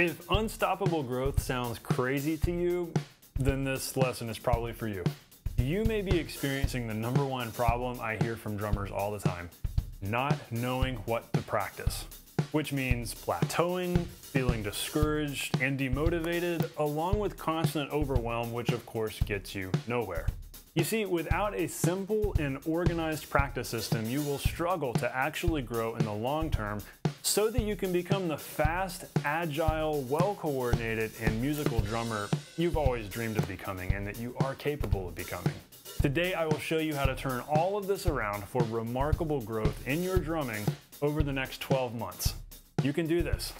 If unstoppable growth sounds crazy to you, then this lesson is probably for you. You may be experiencing the #1 problem I hear from drummers all the time: not knowing what to practice, which means plateauing, feeling discouraged and demotivated, along with constant overwhelm, which of course gets you nowhere. You see, without a simple and organized practice system, you will struggle to actually grow in the long term so that you can become the fast, agile, well-coordinated, and musical drummer you've always dreamed of becoming and that you are capable of becoming. Today, I will show you how to turn all of this around for remarkable growth in your drumming over the next 12 months. You can do this.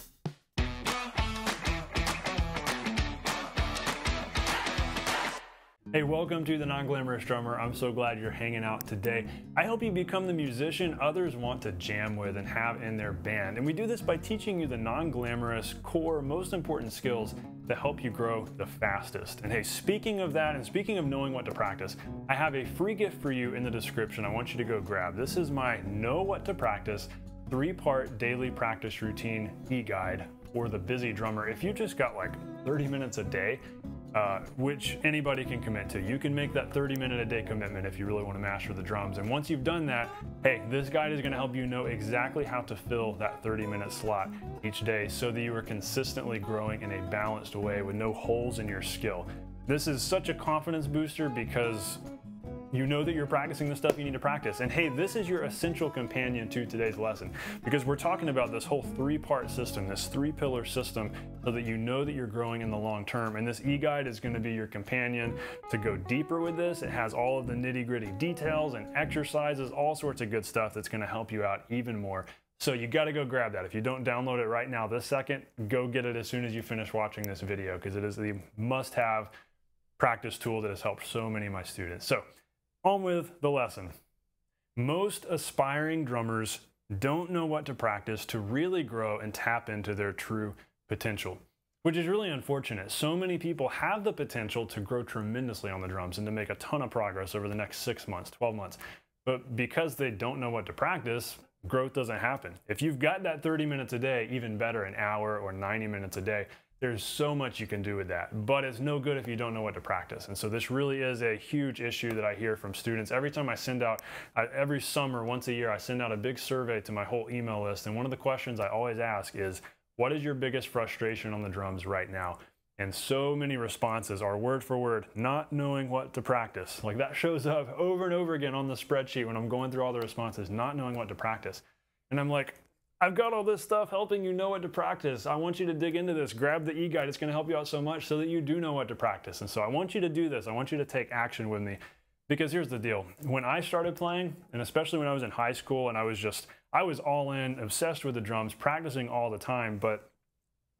Hey, welcome to The Non-Glamorous Drummer. I'm so glad you're hanging out today. I hope you become the musician others want to jam with and have in their band. And we do this by teaching you the non-glamorous, core, most important skills that help you grow the fastest. And hey, speaking of that and speaking of knowing what to practice, I have a free gift for you in the description I want you to go grab. This is my Know What to Practice 3-part daily practice routine e-guide for the busy drummer. If you just got like 30 minutes a day, which anybody can commit to. You can make that 30-minute-a-day commitment if you really want to master the drums. And once you've done that, hey, this guide is going to help you know exactly how to fill that 30-minute slot each day so that you are consistently growing in a balanced way with no holes in your skill. This is such a confidence booster because you know that you're practicing the stuff you need to practice. And hey, this is your essential companion to today's lesson because we're talking about this whole 3-part system, this 3-pillar system, so that you know that you're growing in the long term. And this e-guide is going to be your companion to go deeper with this. It has all of the nitty-gritty details and exercises, all sorts of good stuff that's going to help you out even more. So you got to go grab that. If you don't download it right now this second, go get it as soon as you finish watching this video because it is the must-have practice tool that has helped so many of my students. So on with the lesson. Most aspiring drummers don't know what to practice to really grow and tap into their true potential, which is really unfortunate. So many people have the potential to grow tremendously on the drums and to make a ton of progress over the next 6 months, 12 months. But because they don't know what to practice, growth doesn't happen. If you've got that 30 minutes a day, even better, an hour or 90 minutes a day, there's so much you can do with that, but it's no good if you don't know what to practice. And so this really is a huge issue that I hear from students. Every time I send out, every summer, once a year, I send out a big survey to my whole email list. And one of the questions I always ask is, what is your biggest frustration on the drums right now? And so many responses are word for word, not knowing what to practice. Like that shows up over and over again on the spreadsheet when I'm going through all the responses, not knowing what to practice. And I'm like, I've got all this stuff helping you know what to practice. I want you to dig into this. Grab the e-guide. It's going to help you out so much so that you do know what to practice. And so I want you to do this. I want you to take action with me because here's the deal. When I started playing, and especially when I was in high school and I was all in, obsessed with the drums, practicing all the time, but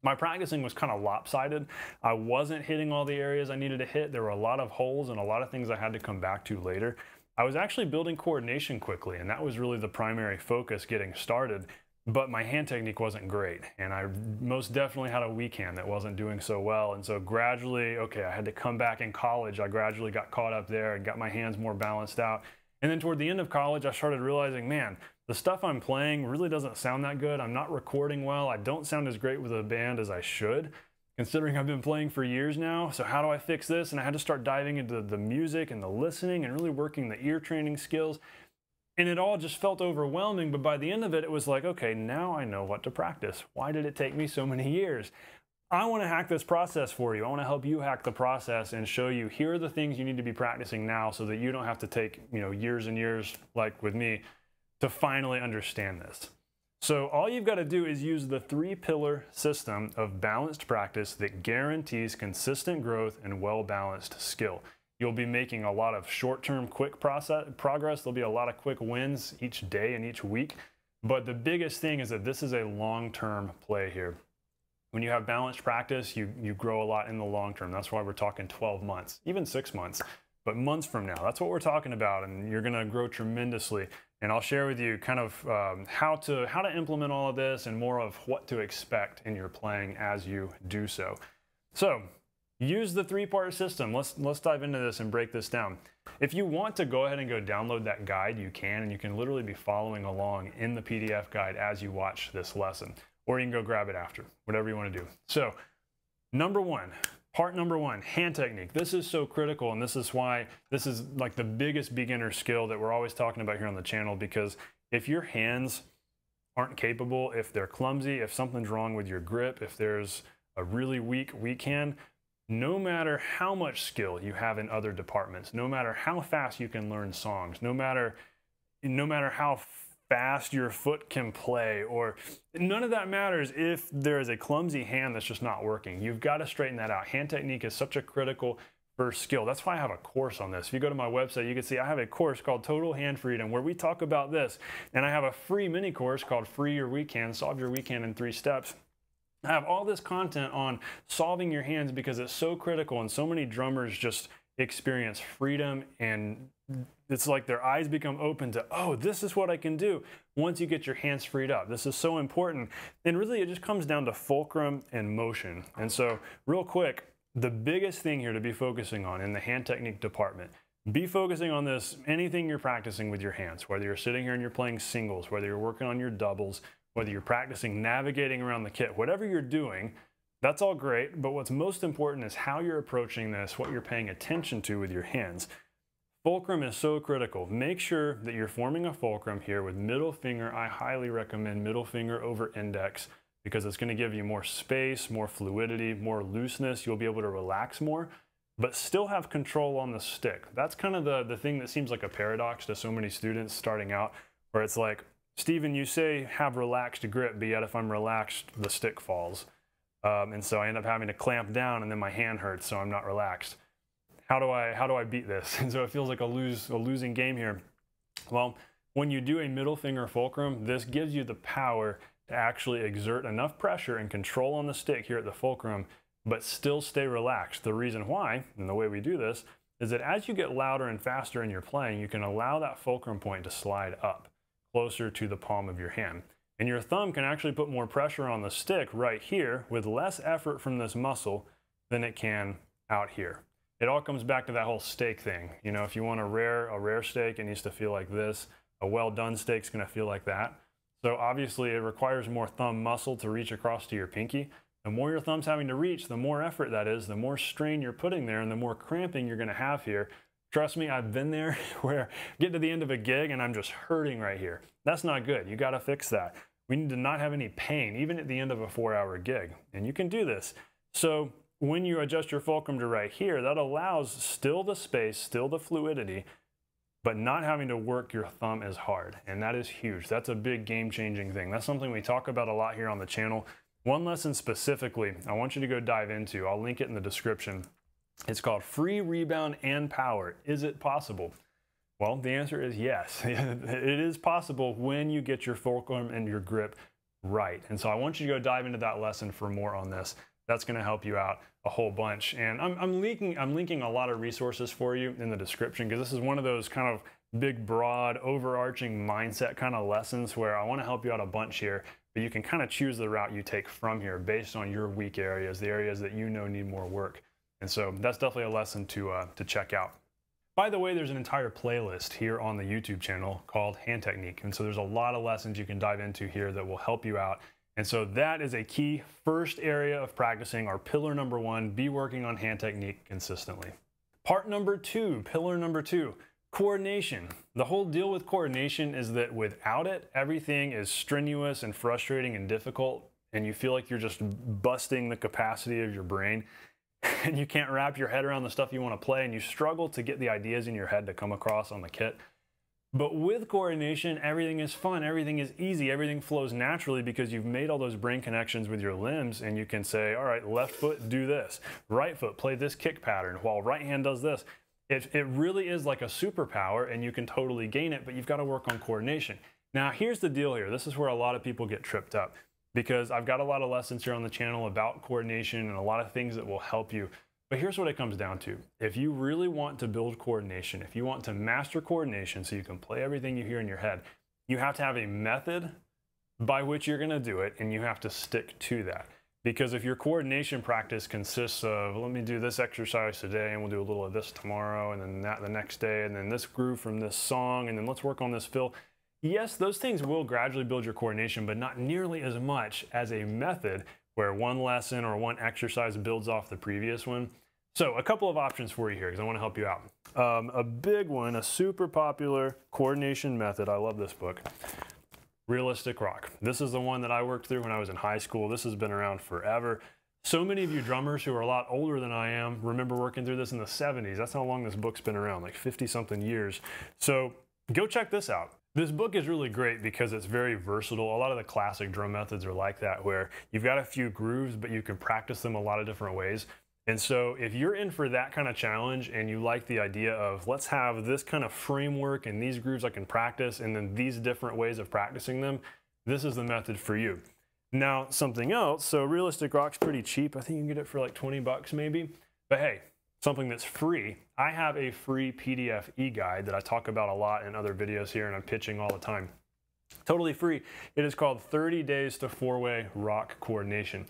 my practicing was kind of lopsided. I wasn't hitting all the areas I needed to hit. There were a lot of holes and a lot of things I had to come back to later. I was actually building coordination quickly, and that was really the primary focus getting started. But my hand technique wasn't great, and I most definitely had a weak hand that wasn't doing so well. And so gradually, okay, I had to come back in college. I gradually got caught up there and got my hands more balanced out. And then toward the end of college, I started realizing, man, the stuff I'm playing really doesn't sound that good. I'm not recording well. I don't sound as great with a band as I should, considering I've been playing for years now. So how do I fix this? And I had to start diving into the music and the listening and really working the ear training skills. And it all just felt overwhelming, but by the end of it, it was like, okay, now I know what to practice. Why did it take me so many years? I want to hack this process for you. I want to help you hack the process and show you here are the things you need to be practicing now so that you don't have to take, years and years, like with me, to finally understand this. So all you've got to do is use the 3-pillar system of balanced practice that guarantees consistent growth and well-balanced skill. You'll be making a lot of short-term quick progress. There'll be a lot of quick wins each day and each week. But the biggest thing is that this is a long-term play here. When you have balanced practice, you grow a lot in the long term. That's why we're talking 12 months, even 6 months, but months from now. That's what we're talking about, and you're going to grow tremendously. And I'll share with you kind of how to implement all of this and more of what to expect in your playing as you do so. So use the 3-part system. Let's dive into this and break this down. If you want to go ahead and go download that guide, you can, and you can literally be following along in the PDF guide as you watch this lesson. or you can go grab it after, whatever you want to do. So part number one, hand technique. This is so critical, and this is why this is like the biggest beginner skill that we're always talking about here on the channel, because if your hands aren't capable, if they're clumsy, if something's wrong with your grip, if there's a really weak hand, no matter how much skill you have in other departments, no matter how fast you can learn songs, no matter how fast your foot can play, or none of that matters if there is a clumsy hand that's just not working. You've got to straighten that out. Hand technique is such a critical first skill. That's why I have a course on this. If you go to my website, you can see I have a course called Total Hand Freedom where we talk about this. And I have a free mini course called Free Your Weak Hand, Solve Your Weak Hand in 3 Steps. I have all this content on solving your hands because it's so critical, and so many drummers just experience freedom, and it's like their eyes become open to, oh, this is what I can do once you get your hands freed up. This is so important. And really, it just comes down to fulcrum and motion. And so real quick, the biggest thing here to be focusing on in the hand technique department, be focusing on this, anything you're practicing with your hands, whether you're sitting here and you're playing singles, whether you're working on your doubles, whether you're practicing navigating around the kit, whatever you're doing, that's all great. But what's most important is how you're approaching this, what you're paying attention to with your hands. Fulcrum is so critical. Make sure that you're forming a fulcrum here with middle finger. I highly recommend middle finger over index because it's going to give you more space, more fluidity, more looseness. You'll be able to relax more, but still have control on the stick. That's kind of the thing that seems like a paradox to so many students starting out, where it's like, Steven, you say have relaxed grip, but yet if I'm relaxed, the stick falls. And so I end up having to clamp down, and then my hand hurts, so I'm not relaxed. How do I beat this? And so it feels like a losing game here. Well, when you do a middle finger fulcrum, this gives you the power to actually exert enough pressure and control on the stick here at the fulcrum, but still stay relaxed. The reason why, and the way we do this, is that as you get louder and faster in your playing, you can allow that fulcrum point to slide up closer to the palm of your hand. And your thumb can actually put more pressure on the stick right here with less effort from this muscle than it can out here. It all comes back to that whole steak thing. You know, if you want a rare steak, it needs to feel like this. A well-done steak's gonna feel like that. So obviously it requires more thumb muscle to reach across to your pinky. The more your thumb's having to reach, the more effort that is, the more strain you're putting there, and the more cramping you're gonna have here. Trust me, I've been there where I get to the end of a gig and I'm just hurting right here. That's not good. You gotta fix that. We need to not have any pain, even at the end of a 4-hour gig. And you can do this. So when you adjust your fulcrum to right here, that allows still the space, still the fluidity, but not having to work your thumb as hard. And that is huge. That's a big game-changing thing. That's something we talk about a lot here on the channel. One lesson specifically, I want you to go dive into. I'll link it in the description. It's called Free Rebound and Power. Is it possible? Well, the answer is yes. It is possible when you get your fulcrum and your grip right. And so I want you to go dive into that lesson for more on this. That's going to help you out a whole bunch. And I'm linking a lot of resources for you in the description, because this is one of those kind of big, broad, overarching mindset kind of lessons where I want to help you out a bunch here, but you can kind of choose the route you take from here based on your weak areas, the areas that you know need more work. And so that's definitely a lesson to check out. By the way, there's an entire playlist here on the YouTube channel called Hand Technique. And so there's a lot of lessons you can dive into here that will help you out. And so that is a key first area of practicing, our pillar number one, be working on hand technique consistently. Part number two, pillar number two, coordination. The whole deal with coordination is that without it, everything is strenuous and frustrating and difficult, and you feel like you're just busting the capacity of your brain. And you can't wrap your head around the stuff you want to play, and you struggle to get the ideas in your head to come across on the kit. But with coordination, everything is fun, everything is easy, everything flows naturally because you've made all those brain connections with your limbs, and you can say, all right, left foot, do this. Right foot, play this kick pattern, while right hand does this. It really is like a superpower, and you can totally gain it, but you've got to work on coordination. Now, here's the deal here. This is where a lot of people get tripped up, because I've got a lot of lessons here on the channel about coordination and a lot of things that will help you. But here's what it comes down to. If you really want to build coordination, if you want to master coordination so you can play everything you hear in your head, you have to have a method by which you're going to do it, and you have to stick to that. Because if your coordination practice consists of, let me do this exercise today, and we'll do a little of this tomorrow, and then that the next day, and then this groove from this song, and then let's work on this fill, Yes, those things will gradually build your coordination, but not nearly as much as a method where one lesson or one exercise builds off the previous one. So a couple of options for you here, because I want to help you out. A big one, a super popular coordination method. I love this book. Realistic Rock. This is the one that I worked through when I was in high school. This has been around forever. So many of you drummers who are a lot older than I am remember working through this in the 70s. That's how long this book's been around, like 50 something years. So go check this out. This book is really great because it's very versatile. A lot of the classic drum methods are like that, where you've got a few grooves, but you can practice them a lot of different ways. And so if you're in for that kind of challenge and you like the idea of let's have this kind of framework and these grooves I can practice and then these different ways of practicing them, this is the method for you. Now, something else, so Realistic Rock's pretty cheap. I think you can get it for like 20 bucks maybe. But hey, something that's free. I have a free PDF e-guide that I talk about a lot in other videos here and I'm pitching all the time. Totally free. It is called 30 Days to Four-Way Rock Coordination.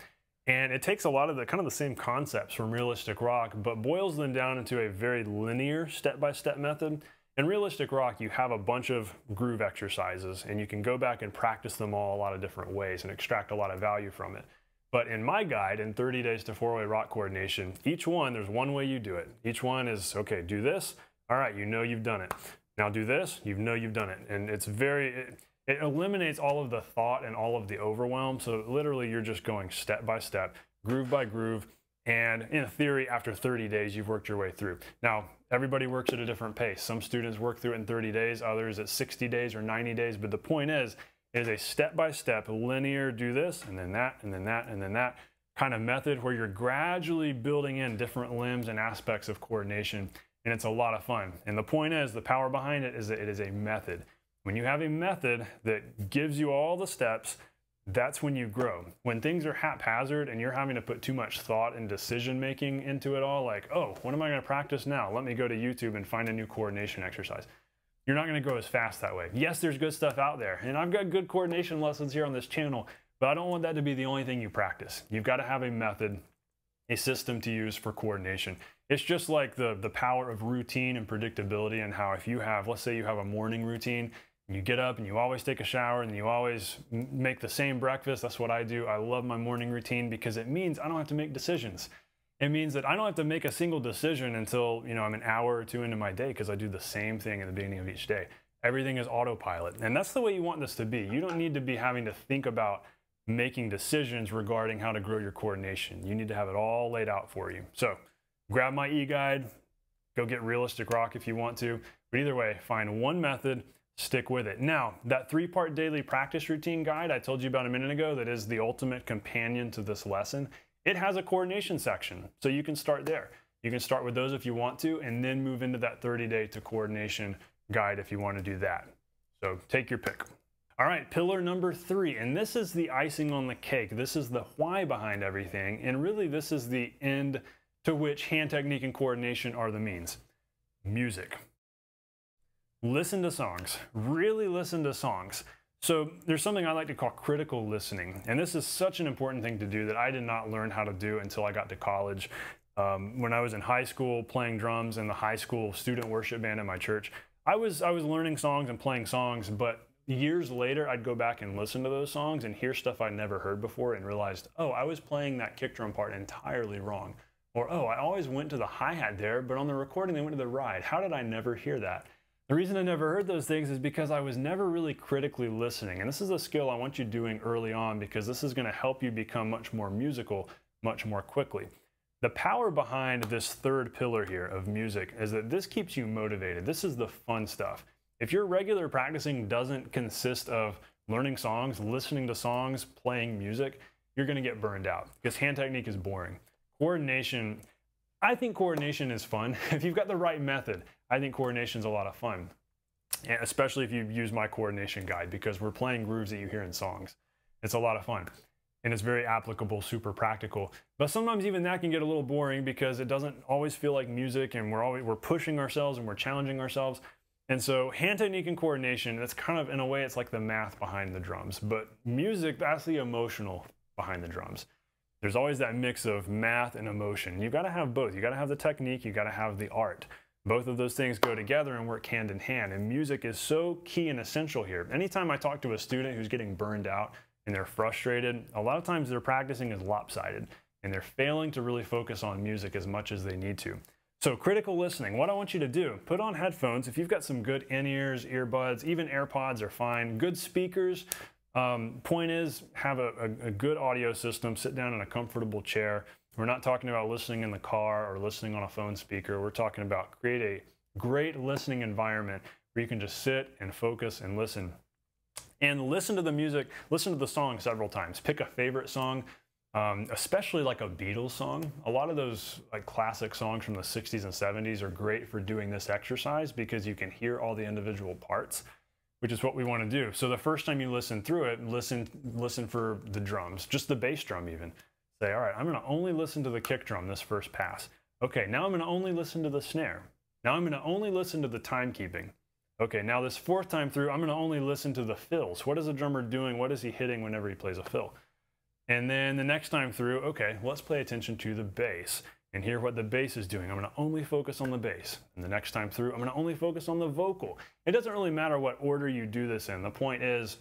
And it takes a lot of the kind of the same concepts from Realistic Rock, but boils them down into a very linear step-by-step method. In Realistic Rock, you have a bunch of groove exercises and you can go back and practice them all a lot of different ways and extract a lot of value from it. But in my guide, in 30 Days to Four-Way Rock Coordination, each one, there's one way you do it. Each one is, okay, do this. All right, you know you've done it. Now do this, you know you've done it. And it's it eliminates all of the thought and all of the overwhelm. So literally you're just going step by step, groove by groove. And in theory, after 30 days, you've worked your way through. Now, everybody works at a different pace. Some students work through it in 30 days, others at 60 days or 90 days. But the point is, it is a step-by-step linear, do this, and then that, and then that, and then that kind of method where you're gradually building in different limbs and aspects of coordination. And it's a lot of fun. And the point is, the power behind it is that it is a method. When you have a method that gives you all the steps, that's when you grow. When things are haphazard and you're having to put too much thought and decision making into it all, like, oh, what am I going to practice now? Let me go to YouTube and find a new coordination exercise. You're not going to grow as fast that way. Yes, there's good stuff out there, and I've got good coordination lessons here on this channel, but I don't want that to be the only thing you practice. You've got to have a method, a system to use for coordination. It's just like the power of routine and predictability, and how if you have, let's say you have a morning routine, you get up and you always take a shower and you always make the same breakfast. That's what I do. I love my morning routine because it means I don't have to make decisions. It means that I don't have to make a single decision until, I'm an hour or two into my day because I do the same thing at the beginning of each day. Everything is autopilot. And that's the way you want this to be. You don't need to be having to think about making decisions regarding how to grow your coordination. You need to have it all laid out for you. So grab my e-guide, go get Realistic Rock if you want to. But either way, find one method, stick with it. Now, that 3-part daily practice routine guide I told you about a minute ago that is the ultimate companion to this lesson, it has a coordination section. So you can start there. You can start with those if you want to, and then move into that 30-day to coordination guide if you want to do that. So take your pick. All right, pillar number 3, and this is the icing on the cake. This is the why behind everything, and really this is the end to which hand technique and coordination are the means. Music. Listen to songs. Really listen to songs. So there's something I like to call critical listening, and this is such an important thing to do that I did not learn how to do until I got to college. When I was in high school playing drums in the high school student worship band at my church, I was learning songs and playing songs, but years later I'd go back and listen to those songs and hear stuff I'd never heard before and realized, oh, I was playing that kick drum part entirely wrong. Or, oh, I always went to the hi-hat there, but on the recording they went to the ride. How did I never hear that? The reason I never heard those things is because I was never really critically listening. And this is a skill I want you doing early on because this is going to help you become much more musical much more quickly. The power behind this third pillar here of music is that this keeps you motivated. This is the fun stuff. If your regular practicing doesn't consist of learning songs, listening to songs, playing music, you're going to get burned out because hand technique is boring. Coordination, I think coordination is fun. If you've got the right method, I think coordination is a lot of fun, and especially if you use my coordination guide because we're playing grooves that you hear in songs. It's a lot of fun, and it's very applicable, super practical. But sometimes even that can get a little boring because it doesn't always feel like music, and we're pushing ourselves and we're challenging ourselves. And so hand technique and coordination, that's kind of, in a way, it's like the math behind the drums. But music, that's the emotional behind the drums. There's always that mix of math and emotion. You've got to have both. You got to have the technique, you got to have the art. Both of those things go together and work hand in hand, and music is so key and essential here. Anytime I talk to a student who's getting burned out and they're frustrated, a lot of times their practicing is lopsided and they're failing to really focus on music as much as they need to. So critical listening, what I want you to do, put on headphones. If you've got some good in-ears, earbuds, even AirPods are fine. Good speakers. Point is, have a good audio system, sit down in a comfortable chair. We're not talking about listening in the car or listening on a phone speaker. We're talking about create a great listening environment where you can just sit and focus and listen. And listen to the music, listen to the song several times. Pick a favorite song, especially like a Beatles song. A lot of those like classic songs from the 60s and 70s are great for doing this exercise because you can hear all the individual parts, which is what we want to do. So the first time you listen through it, listen for the drums, just the bass drum even. Say, all right, I'm going to only listen to the kick drum this first pass. Okay, now I'm going to only listen to the snare. Now I'm going to only listen to the timekeeping. Okay, now this fourth time through, I'm going to only listen to the fills. What is the drummer doing? What is he hitting whenever he plays a fill? And then the next time through, okay, let's pay attention to the bass and hear what the bass is doing. I'm going to only focus on the bass. And the next time through, I'm going to only focus on the vocal. It doesn't really matter what order you do this in. The point is,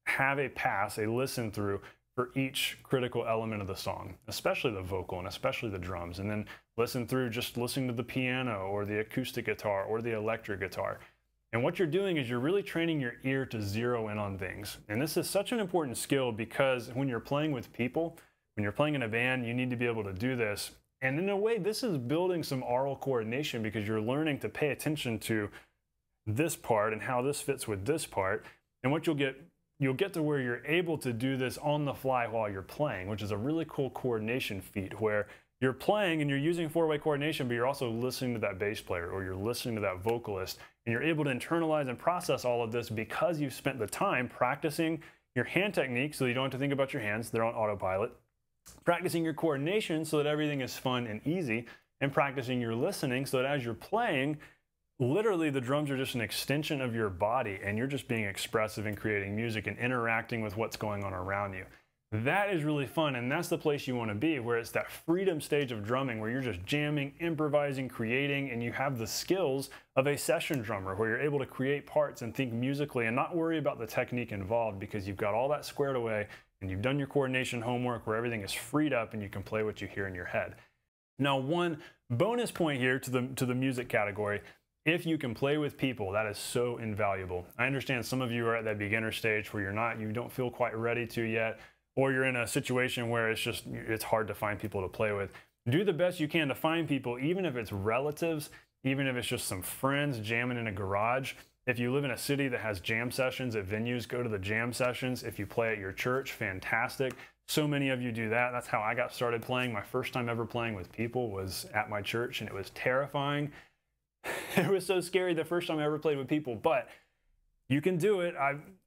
have a pass, a listen through for each critical element of the song, especially the vocal and especially the drums. And then listen through just listening to the piano or the acoustic guitar or the electric guitar. And what you're doing is you're really training your ear to zero in on things. And this is such an important skill because when you're playing with people, when you're playing in a band, you need to be able to do this. And in a way, this is building some aural coordination because you're learning to pay attention to this part and how this fits with this part. And what you'll get to where you're able to do this on the fly while you're playing, which is a really cool coordination feat where you're playing and you're using four-way coordination, but you're also listening to that bass player or you're listening to that vocalist, and you're able to internalize and process all of this because you've spent the time practicing your hand technique so you don't have to think about your hands, they're on autopilot, practicing your coordination so that everything is fun and easy, and practicing your listening so that as you're playing, literally the drums are just an extension of your body and you're just being expressive and creating music and interacting with what's going on around you. That is really fun, and that's the place you want to be, where it's that freedom stage of drumming where you're just jamming, improvising, creating, and you have the skills of a session drummer where you're able to create parts and think musically and not worry about the technique involved because you've got all that squared away and you've done your coordination homework where everything is freed up and you can play what you hear in your head. Now, one bonus point here to the music category: if you can play with people, that is so invaluable. I understand some of you are at that beginner stage where you don't feel quite ready to yet, or you're in a situation where it's hard to find people to play with. Do the best you can to find people, even if it's relatives, even if it's just some friends jamming in a garage. If you live in a city that has jam sessions at venues, go to the jam sessions. If you play at your church, fantastic. So many of you do that. That's how I got started playing. My first time ever playing with people was at my church, and it was terrifying. It was so scary the first time I ever played with people, but you can do it.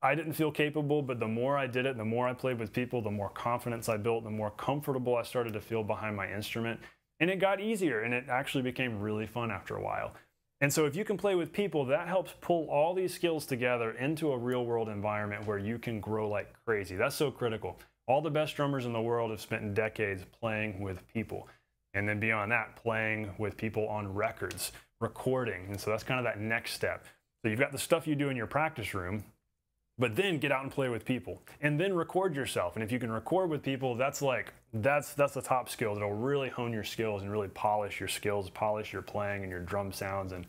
I didn't feel capable, but the more I did it, the more I played with people, the more confidence I built, the more comfortable I started to feel behind my instrument. And it got easier, and it actually became really fun after a while. And so if you can play with people, that helps pull all these skills together into a real world environment where you can grow like crazy. That's so critical. All the best drummers in the world have spent decades playing with people. And then beyond that, playing with people on records, recording. And so that's kind of that next step. So you've got the stuff you do in your practice room, but then get out and play with people and then record yourself. And if you can record with people, that's the top skill. That'll really hone your skills and really polish your skills, polish your playing and your drum sounds and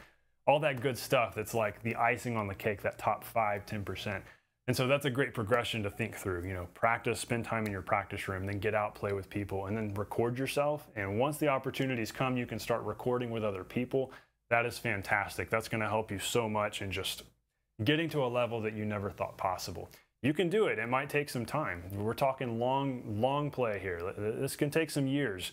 all that good stuff. That's like the icing on the cake, that top 5–10%. And so that's a great progression to think through. You know, practice, spend time in your practice room, then get out, play with people, and then record yourself. And once the opportunities come, you can start recording with other people. That is fantastic. That's going to help you so much in just getting to a level that you never thought possible. You can do it. It might take some time. We're talking long play here. This can take some years.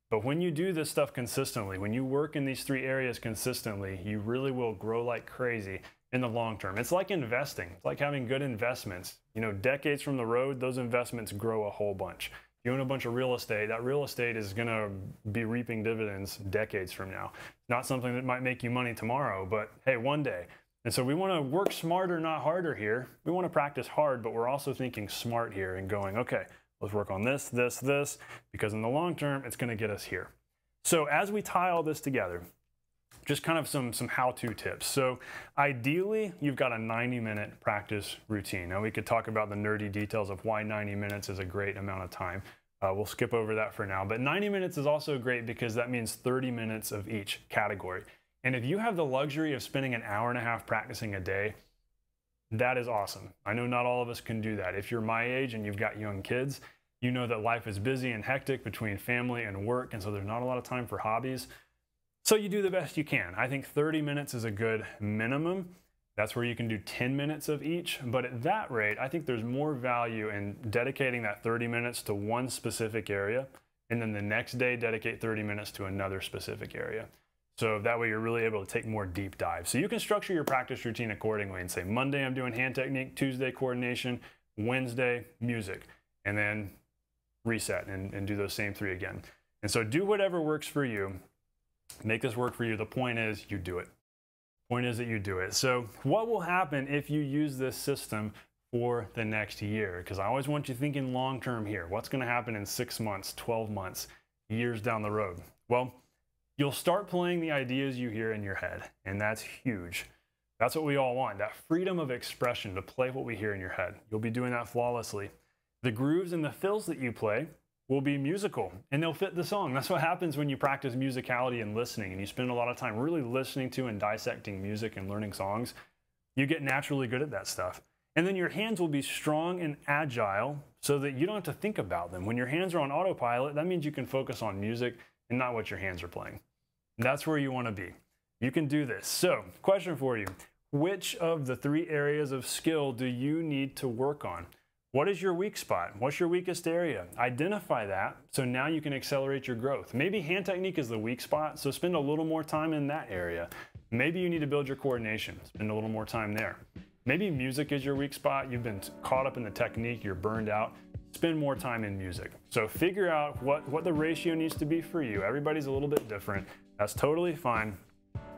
But when you do this stuff consistently, when you work in these 3 areas consistently, you really will grow like crazy in the long term. It's like investing. It's like having good investments. You know, decades from the road, those investments grow a whole bunch. If you own a bunch of real estate, that real estate is going to be reaping dividends decades from now. Not something that might make you money tomorrow, but hey, one day. And so we want to work smarter, not harder here. We want to practice hard, but we're also thinking smart here and going, okay, let's work on this, because in the long term, it's going to get us here. So as we tie all this together, just kind of some how-to tips. So ideally, you've got a 90-minute practice routine. Now we could talk about the nerdy details of why 90 minutes is a great amount of time. We'll skip over that for now, but 90 minutes is also great because that means 30 minutes of each category. And if you have the luxury of spending an hour and a half practicing a day, that is awesome. I know not all of us can do that. If you're my age and you've got young kids, you know that life is busy and hectic between family and work, and so there's not a lot of time for hobbies. So you do the best you can. I think 30 minutes is a good minimum. That's where you can do 10 minutes of each. But at that rate, I think there's more value in dedicating that 30 minutes to one specific area, and then the next day dedicate 30 minutes to another specific area. So that way you're really able to take more deep dives. So you can structure your practice routine accordingly and say, Monday I'm doing hand technique, Tuesday coordination, Wednesday music, and then reset and do those same 3 again. And so do whatever works for you. Make this work for you. The point is you do it. Point is that you do it. So what will happen if you use this system for the next year? Because I always want you thinking long-term here. What's going to happen in 6 months, 12 months, years down the road? Well, you'll start playing the ideas you hear in your head, and that's huge. That's what we all want, that freedom of expression to play what we hear in your head. You'll be doing that flawlessly. The grooves and the fills that you play will be musical, and they'll fit the song. That's what happens when you practice musicality and listening, and you spend a lot of time really listening to and dissecting music and learning songs. You get naturally good at that stuff. And then your hands will be strong and agile so that you don't have to think about them. When your hands are on autopilot, that means you can focus on music and not what your hands are playing. That's where you want to be. You can do this. So, question for you. Which of the 3 areas of skill do you need to work on? What is your weak spot? What's your weakest area? Identify that so now you can accelerate your growth. Maybe hand technique is the weak spot, so spend a little more time in that area. Maybe you need to build your coordination. Spend a little more time there. Maybe music is your weak spot. You've been caught up in the technique. You're burned out. Spend more time in music. So figure out what the ratio needs to be for you. Everybody's a little bit different. That's totally fine.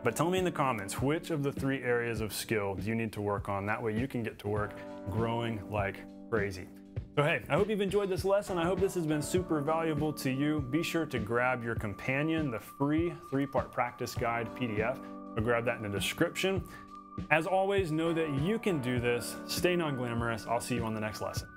But tell me in the comments, which of the 3 areas of skill do you need to work on? That way you can get to work growing like crazy. So hey, I hope you've enjoyed this lesson. I hope this has been super valuable to you. Be sure to grab your companion, the free 3-part practice guide PDF. I'll grab that in the description. As always, know that you can do this. Stay non-glamorous. I'll see you on the next lesson.